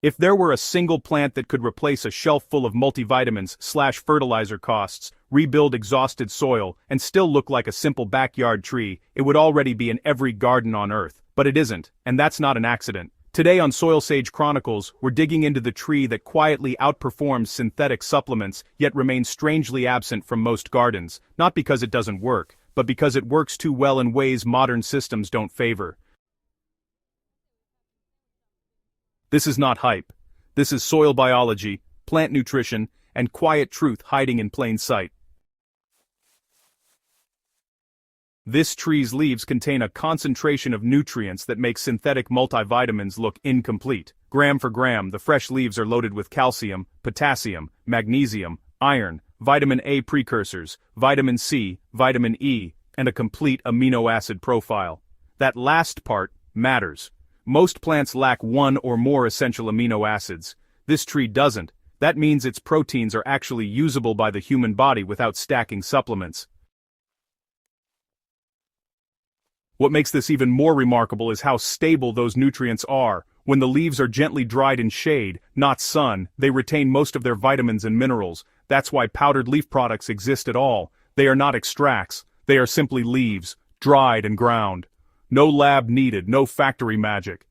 If there were a single plant that could replace a shelf full of multivitamins/fertilizer costs, rebuild exhausted soil, and still look like a simple backyard tree, it would already be in every garden on Earth. But it isn't, and that's not an accident. Today on Soilsage Chronicles, we're digging into the tree that quietly outperforms synthetic supplements, yet remains strangely absent from most gardens, not because it doesn't work, but because it works too well in ways modern systems don't favor. This is not hype. This is soil biology, plant nutrition, and quiet truth hiding in plain sight. This tree's leaves contain a concentration of nutrients that make synthetic multivitamins look incomplete. Gram for gram, the fresh leaves are loaded with calcium, potassium, magnesium, iron, vitamin A precursors, vitamin C, vitamin E, and a complete amino acid profile. That last part matters. Most plants lack one or more essential amino acids. This tree doesn't. That means its proteins are actually usable by the human body without stacking supplements. What makes this even more remarkable is how stable those nutrients are. When the leaves are gently dried in shade, not sun, they retain most of their vitamins and minerals. That's why powdered leaf products exist at all. They are not extracts. They are simply leaves, dried and ground. No lab needed, no factory magic.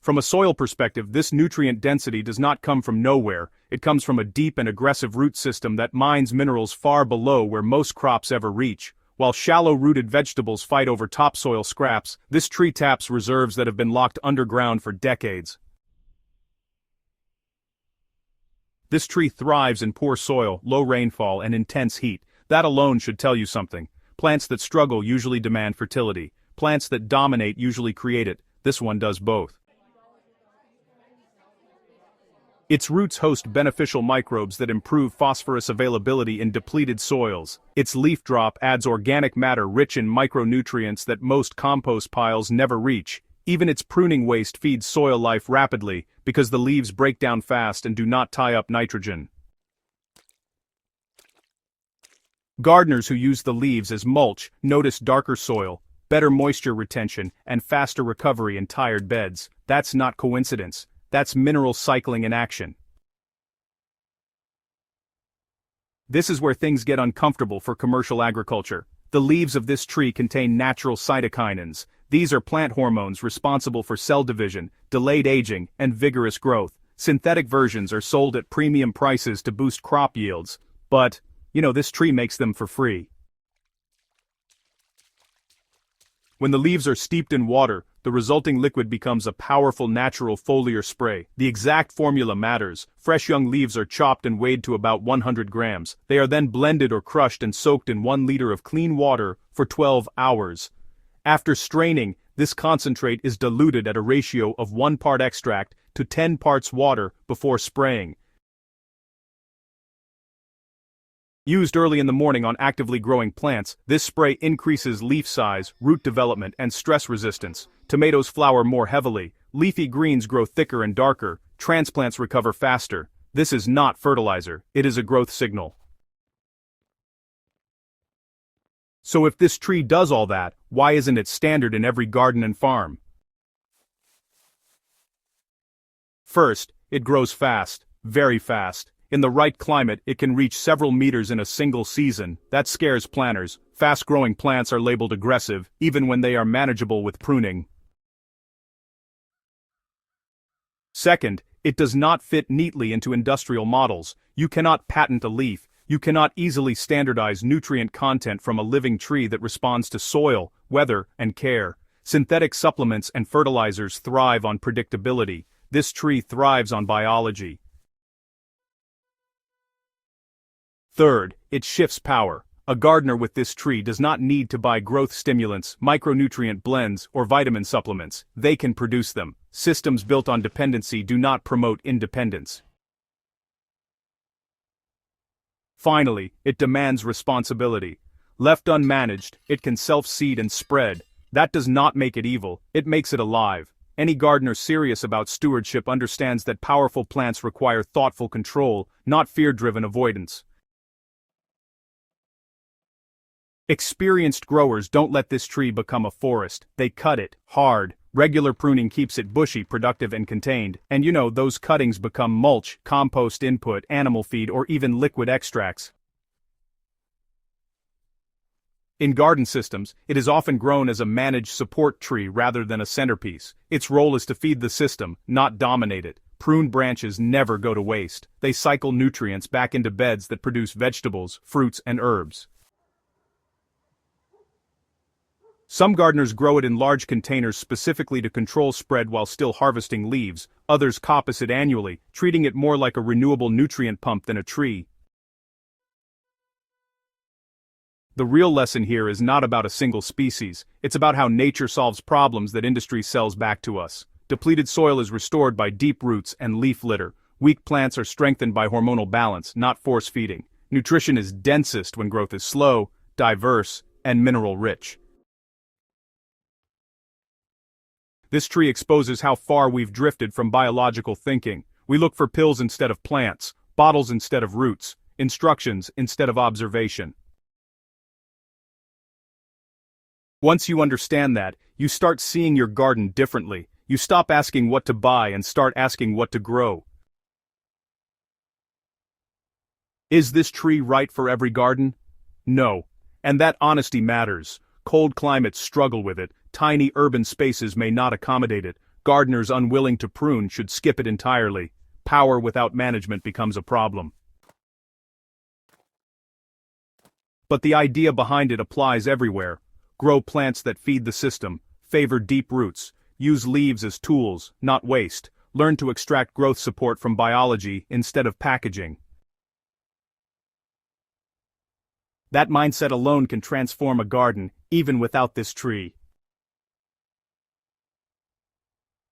From a soil perspective, this nutrient density does not come from nowhere. It comes from a deep and aggressive root system that mines minerals far below where most crops ever reach. While shallow-rooted vegetables fight over topsoil scraps, this tree taps reserves that have been locked underground for decades. This tree thrives in poor soil, low rainfall, and intense heat. That alone should tell you something. Plants that struggle usually demand fertility. Plants that dominate usually create it. This one does both. Its roots host beneficial microbes that improve phosphorus availability in depleted soils. Its leaf drop adds organic matter rich in micronutrients that most compost piles never reach. Even its pruning waste feeds soil life rapidly because the leaves break down fast and do not tie up nitrogen. Gardeners who use the leaves as mulch notice darker soil, better moisture retention, and faster recovery in tired beds. That's not coincidence. That's mineral cycling in action. This is where things get uncomfortable for commercial agriculture. The leaves of this tree contain natural cytokinins. These are plant hormones responsible for cell division, delayed aging, and vigorous growth. Synthetic versions are sold at premium prices to boost crop yields, but this tree makes them for free. When the leaves are steeped in water, the resulting liquid becomes a powerful natural foliar spray. The exact formula matters. Fresh young leaves are chopped and weighed to about 100 grams. They are then blended or crushed and soaked in 1 liter of clean water for 12 hours. After straining, this concentrate is diluted at a ratio of 1 part extract to 10 parts water before spraying. Used early in the morning on actively growing plants, this spray increases leaf size, root development, and stress resistance. Tomatoes flower more heavily, leafy greens grow thicker and darker, transplants recover faster. This is not fertilizer, it is a growth signal. So if this tree does all that, why isn't it standard in every garden and farm? First, it grows fast, very fast. In the right climate, it can reach several meters in a single season. That scares planters. Fast-growing plants are labeled aggressive, even when they are manageable with pruning. Second, it does not fit neatly into industrial models. You cannot patent a leaf. You cannot easily standardize nutrient content from a living tree that responds to soil, weather, and care. Synthetic supplements and fertilizers thrive on predictability. This tree thrives on biology. Third, it shifts power. A gardener with this tree does not need to buy growth stimulants, micronutrient blends, or vitamin supplements. They can produce them. Systems built on dependency do not promote independence. Finally, it demands responsibility. Left unmanaged, it can self-seed and spread. That does not make it evil, it makes it alive. Any gardener serious about stewardship understands that powerful plants require thoughtful control, not fear-driven avoidance. Experienced growers don't let this tree become a forest. They cut it hard, Regular pruning keeps it bushy, productive and contained, and you know those cuttings become mulch, compost input, animal feed or even liquid extracts. In garden systems, it is often grown as a managed support tree rather than a centerpiece. Its role is to feed the system, not dominate it. Pruned branches never go to waste. They cycle nutrients back into beds that produce vegetables, fruits and herbs. Some gardeners grow it in large containers specifically to control spread while still harvesting leaves. Others coppice it annually, treating it more like a renewable nutrient pump than a tree. The real lesson here is not about a single species, it's about how nature solves problems that industry sells back to us. Depleted soil is restored by deep roots and leaf litter. Weak plants are strengthened by hormonal balance, not force feeding. Nutrition is densest when growth is slow, diverse, and mineral rich. This tree exposes how far we've drifted from biological thinking. We look for pills instead of plants, bottles instead of roots, instructions instead of observation. Once you understand that, you start seeing your garden differently. You stop asking what to buy and start asking what to grow. Is this tree right for every garden? No. And that honesty matters. Cold climates struggle with it. Tiny urban spaces may not accommodate it. Gardeners unwilling to prune should skip it entirely. Power without management becomes a problem. But the idea behind it applies everywhere. Grow plants that feed the system, favor deep roots, use leaves as tools, not waste, learn to extract growth support from biology instead of packaging. That mindset alone can transform a garden, even without this tree.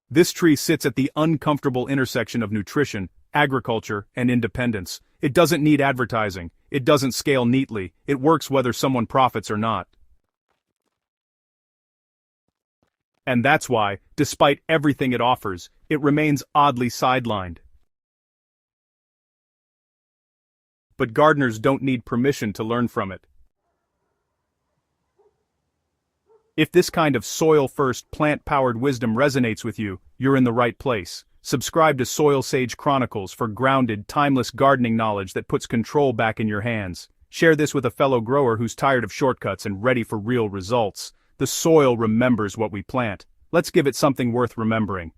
This tree sits at the uncomfortable intersection of nutrition, agriculture, and independence. It doesn't need advertising, it doesn't scale neatly, it works whether someone profits or not. And that's why, despite everything it offers, it remains oddly sidelined. But gardeners don't need permission to learn from it. If this kind of soil-first, plant-powered wisdom resonates with you, you're in the right place. Subscribe to Soilsage Chronicles for grounded, timeless gardening knowledge that puts control back in your hands. Share this with a fellow grower who's tired of shortcuts and ready for real results. The soil remembers what we plant. Let's give it something worth remembering.